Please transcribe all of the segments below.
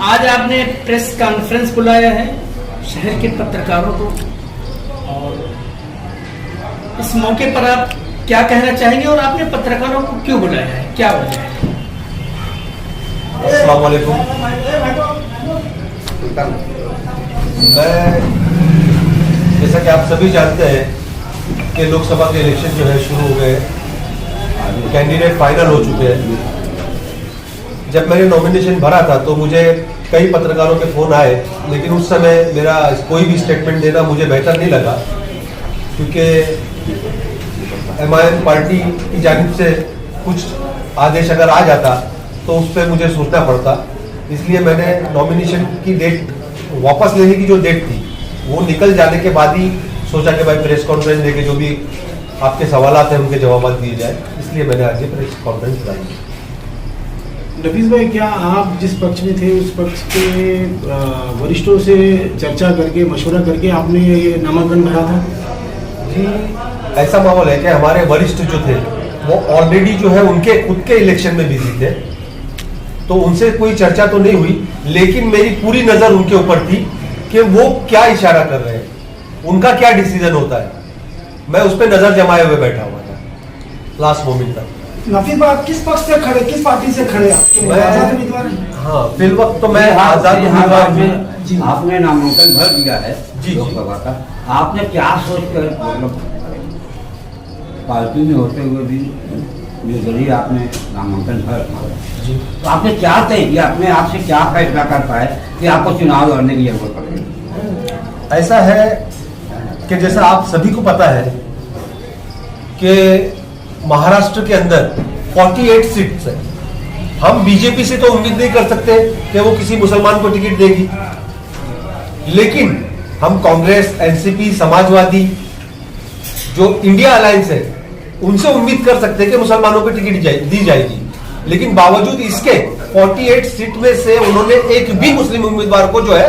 आज आपने press conference बुलाया है शहर के पत्रकारों को, और इस मौके पर आप क्या कहना चाहेंगे और आपने पत्रकारों को क्यों बुलाया है, क्या वजह है? अस्सलाम वालेकुम। मैं जैसा कि आप सभी जानते हैं कि लोकसभा के इलेक्शन जो है शुरू हो गए, कैंडिडेट फाइनल हो चुके हैं। जब मैंने नॉमिनेशन भरा था तो मुझे कई पत्रकारों के फोन आए, लेकिन उस समय मेरा कोई भी स्टेटमेंट देना मुझे बेहतर नहीं लगा, क्योंकि MIM पार्टी की जानिब से कुछ आदेश अगर आ जाता तो उस पर मुझे सोचना पड़ता। इसलिए मैंने नॉमिनेशन की डेट वापस लेने की जो डेट थी वो निकल जाने के बाद ही सोचा कि भाई प्रेस कॉन्फ्रेंस देके जो भी आपके सवालात हैं उनके जवाब दिए जाए, इसलिए मैंने आज ये प्रेस कॉन्फ्रेंस बुलाई। नफीस भाई, क्या आप जिस पक्ष में थे उस पक्ष के वरिष्ठों से चर्चा करके मशवरा करके आपने ये नामांकन भरा था? जी, ऐसा माहौल है कि हमारे वरिष्ठ जो थे वो ऑलरेडी जो है उनके खुद के इलेक्शन में बिजी थे, तो उनसे कोई चर्चा तो नहीं हुई, लेकिन मेरी पूरी नजर उनके ऊपर थी कि वो क्या इशारा कर रहे हैं, उनका क्या डिसीजन होता है। मैं उस पर नजर जमाए हुए बैठा हुआ था लास्ट मोमेंट तक। नफीस भाई, आप किस पक्ष से खड़े, किस पार्टी से खड़े? आजाद उम्मीदवार? हाँ, फिल वक्त तो मैं आजाद उम्मीदवार। आपने नामांकन भर दिया है जी लोकसभा का, आपने क्या सोचकर मतलब पार्टी में होते हुए भी जरिए आपने नामांकन भर जी, तो आपने क्या तय किया, अपने आपसे क्या फैसला कर पाए कि आपको चुनाव लड़ने की जरूरत पड़ेगी? ऐसा है कि जैसा आप सभी को पता है कि महाराष्ट्र के अंदर 48 सीट्स है। हम बीजेपी से तो उम्मीद नहीं कर सकते कि वो किसी मुसलमान को टिकट देगी, लेकिन हम कांग्रेस, एनसीपी, समाजवादी जो इंडिया अलायंस है उनसे उम्मीद कर सकते हैं कि मुसलमानों को टिकट दी जाएगी। लेकिन बावजूद इसके 48 सीट में से उन्होंने एक भी मुस्लिम उम्मीदवार को जो है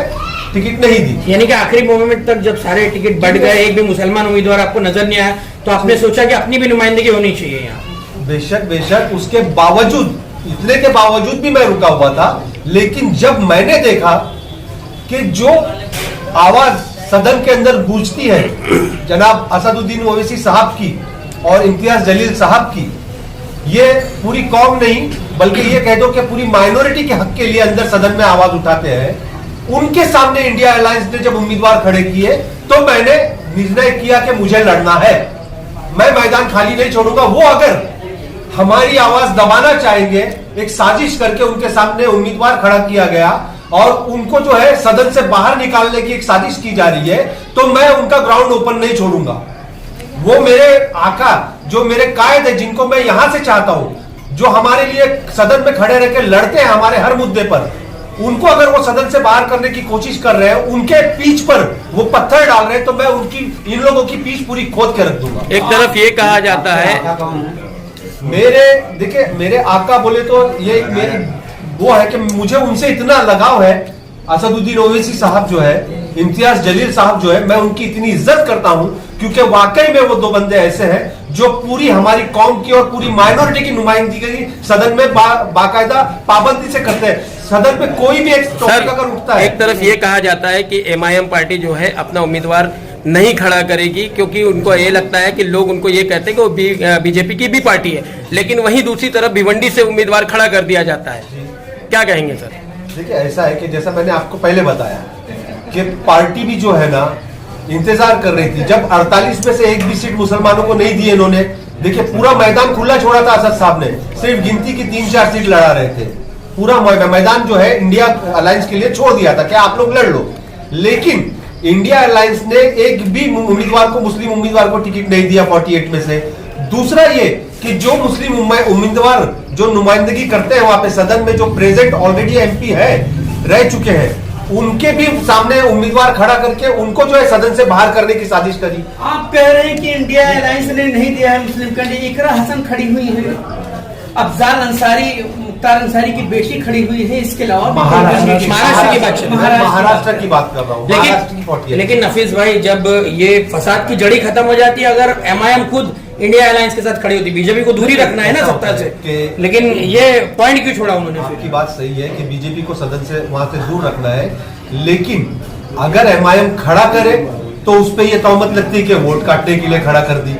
टिकट नहीं दी। यानी कि आखिरी मोमेंट तक जब सारे टिकट बढ़ गए, एक भी मुसलमान उम्मीदवार आपको नजर नहीं आया, तो आपने सोचा कि अपनी भी नुमाइंदगी होनी चाहिए यहाँ? बेशक बेशक, उसके बावजूद, इतने के बावजूद भी मैं रुका हुआ था। लेकिन जब मैंने देखा कि जो आवाज सदन के अंदर गूंजती है जनाब असदुद्दीन ओवैसी साहब की और इम्तियाज जलील साहब की, ये पूरी कौम नहीं बल्कि ये कह दो कि पूरी माइनॉरिटी के हक के लिए अंदर सदन में आवाज उठाते हैं, उनके सामने इंडिया अलायंस ने जब उम्मीदवार खड़े किए तो मैंने निर्णय किया कि मुझे लड़ना है, मैं मैदान खाली नहीं छोड़ूंगा। वो अगर हमारी आवाज दबाना चाहेंगे, एक साजिश करके उनके सामने उम्मीदवार खड़ा किया गया और उनको जो है सदन से बाहर निकालने की एक साजिश की जा रही है, तो मैं उनका ग्राउंड ओपन नहीं छोड़ूंगा। वो मेरे आका, जो मेरे कायद है, जिनको मैं यहां से चाहता हूं, जो हमारे लिए सदन में खड़े रहकर लड़ते हैं हमारे हर मुद्दे पर, उनको अगर वो सदन से बाहर करने की कोशिश कर रहे हैं, उनके पीठ पर वो पत्थर डाल रहे हैं, तो मैं उनकी, इन लोगों की पीठ पूरी खोद के रख दूंगा। एक तरफ ये कहा जाता है, देखिए मेरे आका बोले तो ये मेरी वो है कि मुझे उनसे इतना लगाव है। असदुद्दीन ओवैसी साहब जो है, इम्तियाज जलील साहब जो है, मैं उनकी इतनी इज्जत करता हूं क्योंकि वाकई में वो दो बंदे ऐसे हैं जो पूरी हमारी कौम की और पूरी माइनॉरिटी की नुमाइंदगी सदन में बाकायदा पाबंदी से करते हैं। सदन में कोई भी एक टॉपिक अगर उठता है, एक तरफ ये कहा जाता है कि MIM पार्टी जो है अपना उम्मीदवार नहीं खड़ा करेगी क्योंकि उनको ये लगता है कि लोग उनको ये कहते हैं कि वो बीजेपी की भी पार्टी है, लेकिन वहीं दूसरी तरफ भिवंडी से उम्मीदवार खड़ा कर दिया जाता है। क्या कहेंगे सर? देखिए ऐसा है कि जैसा मैंने आपको पहले बताया कि पार्टी भी जो है ना इंतजार कर रही थी। जब 48 में से एक भी सीट मुसलमानों को नहीं दी इन्होंने, देखिए पूरा मैदान खुला छोड़ा था असद साहब ने, सिर्फ गिनती की 3-4 सीट लड़ा रहे थे। पूरा मैदान जो है इंडिया अलायंस के लिए छोड़ दिया था कि आप लोग लड़ लो, लेकिन इंडिया अलायंस ने एक भी उम्मीदवार को, मुस्लिम उम्मीदवार को टिकट नहीं दिया 48 में से। दूसरा ये कि जो मुस्लिम उम्मीदवार जो नुमाइंदगी करते हैं वहां पे सदन में, जो प्रेजेंट ऑलरेडी MP है, रह चुके हैं, उनके भी सामने उम्मीदवार खड़ा करके उनको जो है सदन से बाहर करने की साजिश करी। आप कह रहे हैं कि इंडिया अलायंस ने नहीं दिया है मुस्लिम कैंडिडेट। इकरा हसन खड़ी हुई है, अफजाल अंसारी, मुख्तार अंसारी की बेटी खड़ी हुई है, इसके अलावा महाराष्ट्र की बात कर रहा हूँ। लेकिन नफीस भाई, जब ये फसाद की जड़ी खत्म हो जाती है, अगर MIM खुद इंडिया अलायंस के साथ खड़ी होती, बीजेपी को दूरी रखना है ना ऐसा सत्ता होता से, है कि- लेकिन ये पॉइंट क्यों छोड़ा उन्होंने आपकी फिर? बात सही है कि बीजेपी को सदन से वहां से दूर रखना है, लेकिन अगर एमआईएम खड़ा करे तो उस पर यह तहमत लगती है कि वोट काटने के लिए खड़ा कर दी,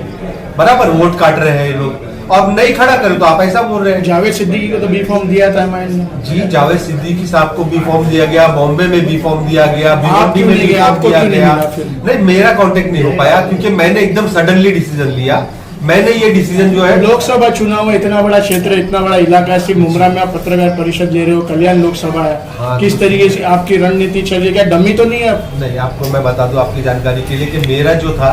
बराबर वोट काट रहे हैं ये लोग, और नहीं खड़ा करे तो आप ऐसा बोल रहे हैं। जावेद सिद्दीकी को तो बी फॉर्म दिया था एमआईएम ने। जी जावेद सिद्दीकी साहब को बी फॉर्म दिया गया, बॉम्बे में बी फॉर्म दिया गया, भिवंडी क्यों में नहीं बी गया? फॉर्म आपको दिया क्यों नहीं गया। मिला फिर? नहीं, मेरा कांटेक्ट नहीं हो पाया क्योंकि मैंने एकदम सडनली डिसीजन लिया। मैंने ये डिसीजन जो है लोकसभा चुनाव में इतना बड़ा क्षेत्र, इतना बड़ा इलाका, सिर्फ मुमरा में आप पत्रकार परिषद ले रहे हो, कल्याण लोकसभा है, हाँ, किस तरीके से आपकी रणनीति चल रही है? क्या डमी तो नहीं है आप? नहीं, आपको मैं बता दूं आपकी जानकारी के लिए कि मेरा जो था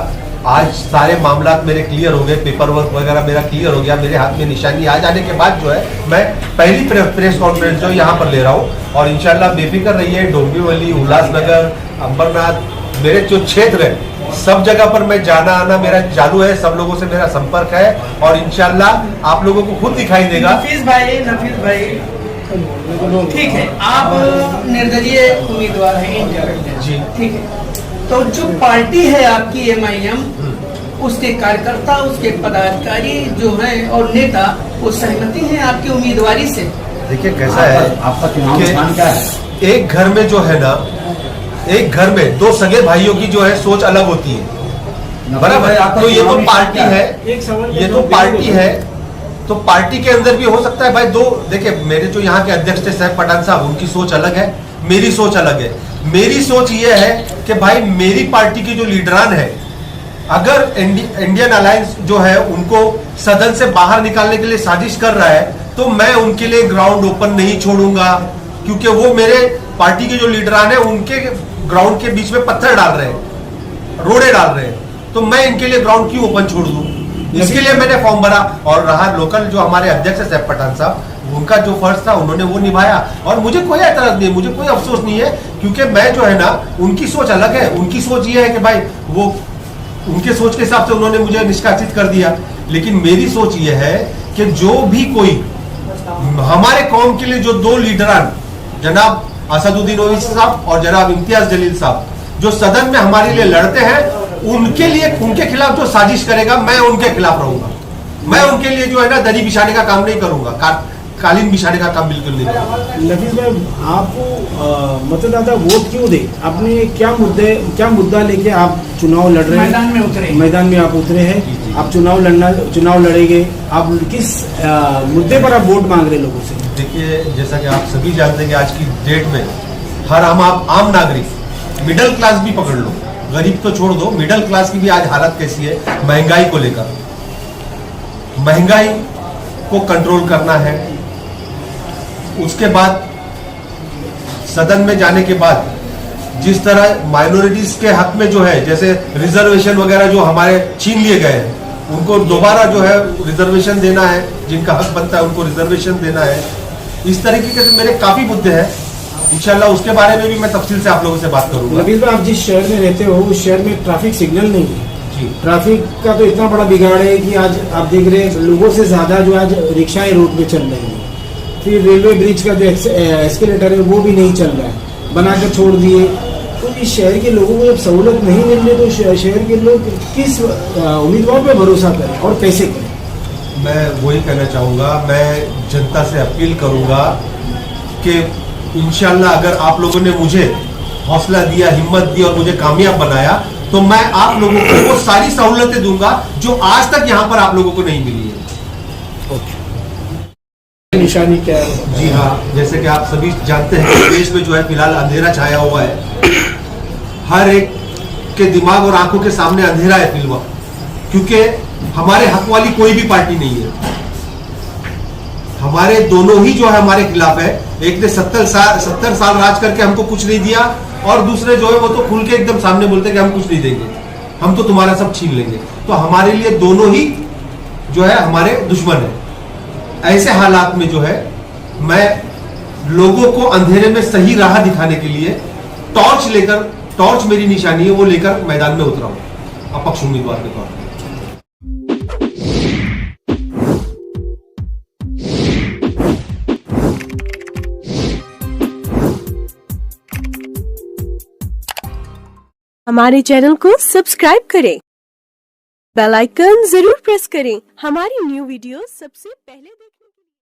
आज सारे मामला मेरे क्लियर हो गए, पेपर वर्क वगैरह मेरा क्लियर हो गया, मेरे हाथ में निशानी आ जाने के बाद जो है मैं पहली प्रेस कॉन्फ्रेंस जो यहाँ पर ले रहा हूँ, और इंशाल्लाह बेफिक्र रहिए, डोंबिवली, उल्लासनगर, अंबरनाथ, मेरे जो क्षेत्र है सब जगह पर मैं जाना आना मेरा चालू है, सब लोगों से मेरा संपर्क है, और इंशाल्लाह आप लोगों को खुद दिखाई देगा। नफीस भाई ठीक है, आप निर्दलीय उम्मीदवार हैं इंडिया के, जी ठीक है, तो जो पार्टी है आपकी एमआईएम, उसके कार्यकर्ता, उसके पदाधिकारी जो हैं और नेता, वो सहमति हैं आपकी उम्मीदवारी से? देखिए कैसा है आपका चुनाव कि निशान क्या है? एक घर में जो है ना, एक घर में दो सगे भाइयों की जो है सोच अलग होती है, बराबर। आपका तो ये तो चुनाव निशान पार्टी क्या है, एक सवाल ये तो पार्टी है, तो पार्टी के अंदर भी हो सकता है भाई दो। देखिए मेरे जो यहाँ के अध्यक्ष थे साहब पठान साहब, उनकी सोच अलग है, मेरी सोच अलग है। मेरी सोच ये है कि भाई मेरी पार्टी के जो लीडरान है, अगर इंडियन अलायंस जो है उनको सदन से बाहर निकालने के लिए साजिश कर रहा है, तो मैं उनके लिए ग्राउंड ओपन नहीं छोड़ूंगा, क्योंकि वो मेरे पार्टी के जो लीडरान है उनके ग्राउंड के बीच में पत्थर डाल रहे हैं, रोड़े डाल रहे हैं, तो मैं इनके लिए ग्राउंड क्यों ओपन छोड़ दूं? इसके लिए मैंने फॉर्म भरा। और रहा लोकल जो हमारे अध्यक्ष है साहब पठान साहब, उनका जो फर्ज था उन्होंने वो निभाया, और मुझे कोई एतराज नहीं, मुझे कोई अफसोस नहीं है, क्योंकि मैं जो है ना, उनकी सोच अलग है। उनकी सोच ये है कि भाई वो उनके सोच के हिसाब से उन्होंने मुझे निष्कासित कर दिया, लेकिन मेरी सोच ये है कि जो भी कोई हमारे कौम के लिए जो दो लीडरान, जनाब असदुद्दीन ओवैसी साहब और जनाब इम्तियाज जलील साहब, जो सदन में हमारे लिए लड़ते हैं, उनके लिए, उनके खिलाफ जो साजिश करेगा मैं उनके खिलाफ रहूंगा। मैं उनके लिए जो है ना दरी बिछाने का काम नहीं करूंगा, कालीन बिछाने का काम बिल्कुल नहीं करूंगा। नफीस भाई, आपको मतदाता वोट क्यों दे? आपने क्या मुद्दा लेके आप चुनाव लड़ रहे हैं? मैदान में आप उतरे हैं, आप चुनाव लड़ेंगे, आप किस मुद्दे पर आप वोट मांग रहे लोगों से? देखिए जैसा कि आप सभी जानते हैं कि आज की डेट में हर आम नागरिक, मिडिल क्लास भी पकड़ लो, गरीब तो छोड़ दो, मिडिल क्लास की भी आज हालत कैसी है, महंगाई को लेकर। महंगाई को कंट्रोल करना है, उसके बाद सदन में जाने के बाद जिस तरह माइनॉरिटीज के हक में जो है, जैसे रिजर्वेशन वगैरह जो हमारे छीन लिए गए हैं, उनको दोबारा जो है रिजर्वेशन देना है, जिनका हक बनता है उनको रिजर्वेशन देना है। इस तरीके के मेरे काफी मुद्दे हैं, इंशाल्लाह उसके बारे में भी मैं तफसील से आप लोगों से बात करूंगा। नबील भाई, आप जिस शहर में रहते हो उस शहर में ट्रैफिक सिग्नल नहीं है। जी, ट्रैफिक का तो इतना बड़ा बिगाड़ है कि आज आप देख रहे हैं लोगों से ज्यादा जो आज रिक्शाएं रोड पे चल रही हैं। फिर रेलवे ब्रिज का जो एस्केलेटर है वो भी नहीं चल रहा है, बनाकर छोड़ दिए। तो इस शहर के लोगों को जब सहूलत नहीं मिल रही तो शहर के लोग किस उम्मीदवार पे भरोसा करें और कैसे करें? मैं वही कहना चाहूंगा, मैं जनता से अपील करूंगा कि इंशाल्लाह अगर आप लोगों ने मुझे हौसला दिया, हिम्मत दी और मुझे कामयाब बनाया, तो मैं आप लोगों को वो सारी सहूलतें दूंगा जो आज तक यहाँ पर आप लोगों को नहीं मिली है। निशानी क्या है? जी हाँ, जैसे कि आप सभी जानते हैं कि देश में जो है फिलहाल अंधेरा छाया हुआ है, हर एक के दिमाग और आंखों के सामने अंधेरा है फिलहाल, क्योंकि हमारे हक वाली कोई भी पार्टी नहीं है। हमारे दोनों ही जो है हमारे खिलाफ है। एक ने 70 साल राज करके हमको कुछ नहीं दिया, और दूसरे जो है वो तो खुल के एकदम सामने बोलते हैं कि हम कुछ नहीं देंगे, हम तो तुम्हारा सब छीन लेंगे। तो हमारे लिए दोनों ही जो है हमारे दुश्मन है। ऐसे हालात में जो है मैं लोगों को अंधेरे में सही राह दिखाने के लिए टॉर्च मेरी निशानी है, वो लेकर मैदान में उतरा हूं अपक्ष उम्मीदवार के तौर पर। हमारे चैनल को सब्सक्राइब करें बेल आइकन जरूर प्रेस करें हमारी न्यू वीडियो सबसे पहले देखने